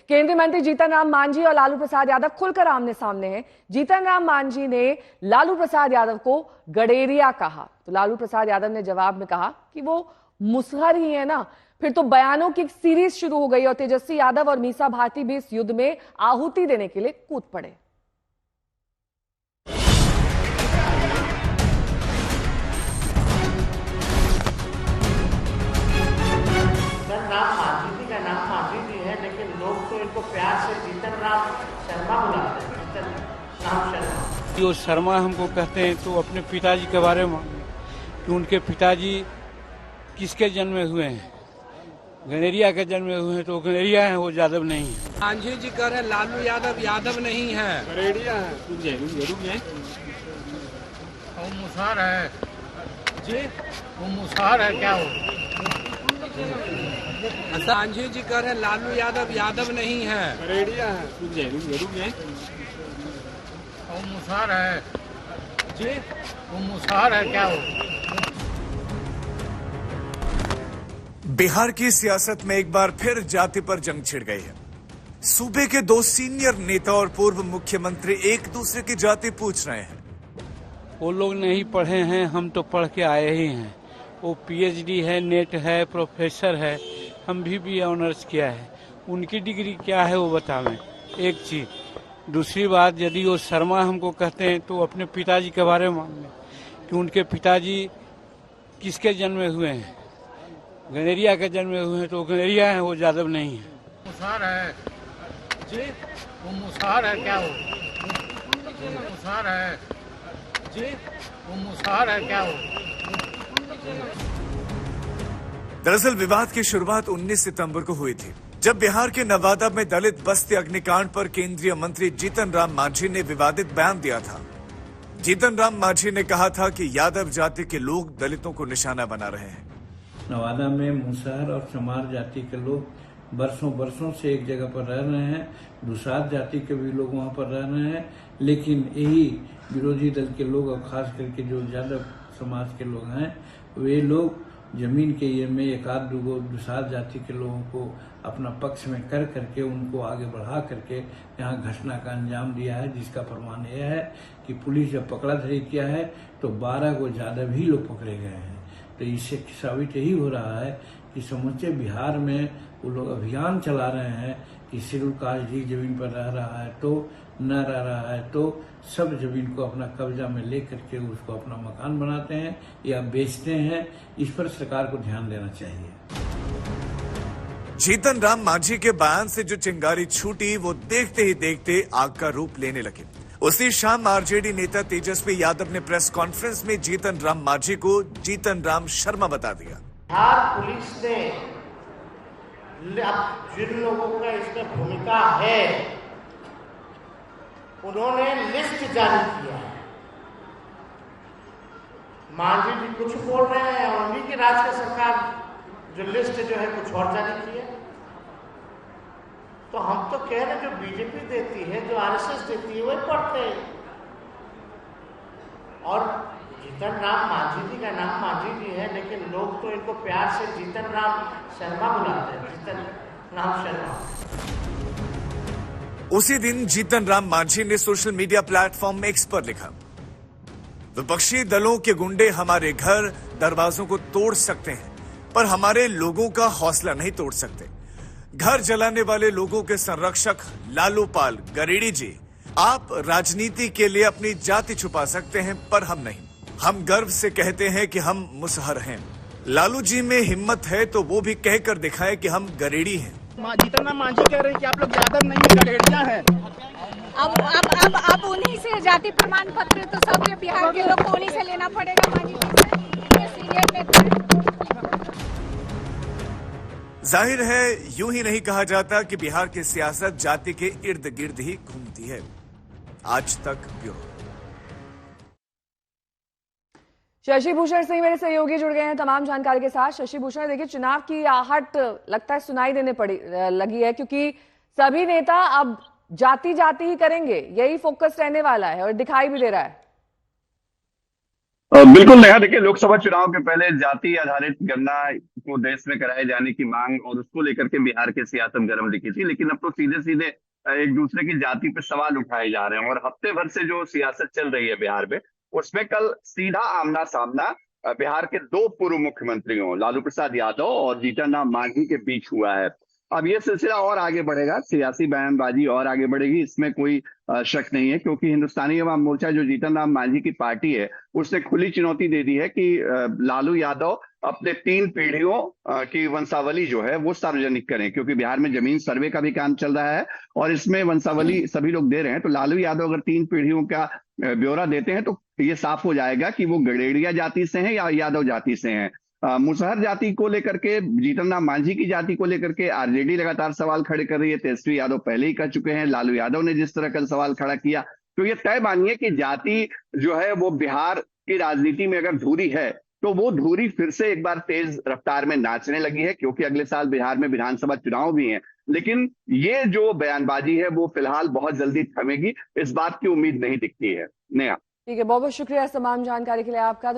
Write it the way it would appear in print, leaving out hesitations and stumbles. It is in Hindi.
केंद्रीय मंत्री जीतन राम मांझी और लालू प्रसाद यादव खुलकर आमने सामने हैं। जीतन राम मांझी ने लालू प्रसाद यादव को गडेरिया कहा, तो लालू प्रसाद यादव ने जवाब में कहा कि वो मुसहर ही है ना। फिर तो बयानों की एक सीरीज शुरू हो गई और तेजस्वी यादव और मीसा भारती भी इस युद्ध में आहुति देने के लिए कूद पड़े। नाम मांझी जी का नाम मांझी जी है, लेकिन लोग तो इनको प्यार से जीतन राम शर्मा बुलाते हैं। जीतन राम शर्मा। जो शर्मा हमको कहते हैं तो अपने पिताजी के बारे में कि उनके पिताजी किसके जन्मे हुए हैं, गनेरिया के जन्मे हुए हैं, तो गनेरिया है, वो यादव नहीं है। मांझी जी कह रहे लालू यादव यादव नहीं है, गनेरिया है। रुक जाए वो मुसहर है जी, वो मुसहर है क्या वो? मांझी जी कह रहे लालू यादव यादव नहीं है, गनेरिया है। रुक जाए वो मुसहर है जी, वो मुसहर है क्या वो? बिहार की सियासत में एक बार फिर जाति पर जंग छिड़ गई है। सूबे के दो सीनियर नेता और पूर्व मुख्यमंत्री एक दूसरे की जाति पूछ रहे हैं। वो लोग नहीं पढ़े हैं, हम तो पढ़ के आए ही हैं। वो पीएचडी है, नेट है, प्रोफेसर है, हम भी ऑनर्स किया है। उनकी डिग्री क्या है वो बतावें, एक चीज। दूसरी बात, यदि वो शर्मा हमको कहते हैं तो अपने पिताजी के बारे में मांगे कि उनके पिताजी किसके जन्मे हुए हैं, गनेरिया के जन्मे हुए हैं, तो गनेरिया है, वो यादव नहीं है। मुसहर है जी, वो मुसहर है क्या वो? मुसहर है जी, वो मुसहर है क्या वो? दरअसल विवाद की शुरुआत 19 सितंबर को हुई थी, जब बिहार के नवादा में दलित बस्ती अग्निकांड पर केंद्रीय मंत्री जीतन राम मांझी ने विवादित बयान दिया था। जीतन राम मांझी ने कहा था कि यादव जाति के लोग दलितों को निशाना बना रहे हैं। नवादा में मुसहर और चमार जाति के लोग बरसों से एक जगह पर रह रहे हैं। दुसाध जाति के भी लोग वहां पर रह रहे हैं, लेकिन यही विरोधी दल के लोग और खास करके जो यादव समाज के लोग हैं, वे लोग जमीन के ये में एक आध दो दुसाध जाति के लोगों को अपना पक्ष में कर करके उनको आगे बढ़ा करके यहाँ घटना का अंजाम दिया है, जिसका प्रमाण यह है कि पुलिस जब पकड़ा धरी किया है तो 12 को यादव ही लोग पकड़े गए हैं। तो इससे साबित यही हो रहा है कि समूचे बिहार में वो लोग अभियान चला रहे हैं कि शेड्यूल कास्ट जी जमीन पर रह रहा है तो न रह रहा है तो सब जमीन को अपना कब्जा में ले करके उसको अपना मकान बनाते हैं या बेचते हैं। इस पर सरकार को ध्यान देना चाहिए। जीतन राम मांझी के बयान से जो चिंगारी छूटी वो देखते ही देखते आग का रूप लेने लगी। उसी शाम आरजेडी नेता तेजस्वी यादव ने प्रेस कॉन्फ्रेंस में जीतन राम मांझी को जीतन राम शर्मा बता दिया। बिहार पुलिस ने जिन लोगों का इसमें भूमिका है उन्होंने लिस्ट जारी किया है। मांझी जी कुछ बोल रहे हैं और उन्हीं की राज्य की सरकार जो लिस्ट जो है कुछ और जारी की है। तो हम तो कह रहे हैं जो बीजेपी देती है, जो आरएसएस देती है, वही पढ़ते हैं। और जीतन राम मांझी जी का नाम मांझी जी है, लेकिन लोग तो इनको प्यार से जीतन राम शर्मा बुलाते हैं। जीतन राम शर्मा। उसी दिन जीतन राम मांझी ने सोशल मीडिया प्लेटफॉर्म एक्स पर लिखा, विपक्षी दलों के गुंडे हमारे घर दरवाजों को तोड़ सकते हैं पर हमारे लोगों का हौसला नहीं तोड़ सकते। घर जलाने वाले लोगों के संरक्षक लालू पाल गरेड़ी जी, आप राजनीति के लिए अपनी जाति छुपा सकते हैं पर हम नहीं। हम गर्व से कहते हैं कि हम मुसहर हैं। लालू जी में हिम्मत है तो वो भी कहकर दिखाए कि हम गरेड़ी हैं। जीतन राम मांझी कह रहे हैं कि आप लोग यादव नहीं गडेरिया हैं। अब उन्हीं से जाति प्रमाण पत्र तो सब बिहार के लोग को उन्हीं से लेना पड़ेगा। मांझी जी सीनियर नेता। जाहिर है यूं ही नहीं कहा जाता कि बिहार की सियासत जाति के इर्द गिर्द ही घूमती है। आज तक ब्यूरो। शशि भूषण सिंह मेरे सहयोगी जुड़ गए हैं तमाम जानकारी के साथ। शशि भूषण, देखिए चुनाव की आहट लगता है सुनाई देने लगी है, क्योंकि सभी नेता अब जाति जाति ही करेंगे, यही फोकस रहने वाला है और दिखाई भी दे रहा है। बिल्कुल नेहा, देखिए लोकसभा चुनाव के पहले जाति आधारित गणना को देश में कराए जाने की मांग और उसको लेकर के बिहार की सियासत गर्म दिखी थी, लेकिन अब तो सीधे सीधे एक दूसरे की जाति पे सवाल उठाए जा रहे हैं। और हफ्ते भर से जो सियासत चल रही है बिहार में, उसमें कल सीधा आमना सामना बिहार के दो पूर्व मुख्यमंत्रियों लालू प्रसाद यादव और जीतन राम मांझी के बीच हुआ है। अब ये सिलसिला और आगे बढ़ेगा, सियासी बयानबाजी और आगे बढ़ेगी, इसमें कोई शक नहीं है, क्योंकि हिंदुस्तानी अवाम मोर्चा जो जीतन राम मांझी की पार्टी है, उसने खुली चुनौती दे दी है कि लालू यादव अपने 3 पीढ़ियों की वंशावली जो है वो सार्वजनिक करें, क्योंकि बिहार में जमीन सर्वे का भी काम चल रहा है और इसमें वंशावली सभी लोग दे रहे हैं। तो लालू यादव अगर 3 पीढ़ियों का ब्यौरा देते हैं तो ये साफ हो जाएगा कि वो गडेरिया जाति से हैं या यादव जाति से हैं। मुसहर जाति को लेकर के, जीतन राम मांझी की जाति को लेकर के आरजेडी लगातार सवाल खड़े कर रही है। तेजस्वी यादव पहले ही कर चुके हैं, लालू यादव ने जिस तरह कल सवाल खड़ा किया, तो ये तय मानिए कि जाति जो है वो बिहार की राजनीति में अगर धुरी है तो वो धुरी फिर से एक बार तेज रफ्तार में नाचने लगी है, क्योंकि अगले साल बिहार में विधानसभा चुनाव भी हैं। लेकिन ये जो बयानबाजी है वो फिलहाल बहुत जल्दी थमेगी, इस बात की उम्मीद नहीं दिखती है। नया ठीक है, बहुत बहुत शुक्रिया इस तमाम जानकारी के लिए आपका।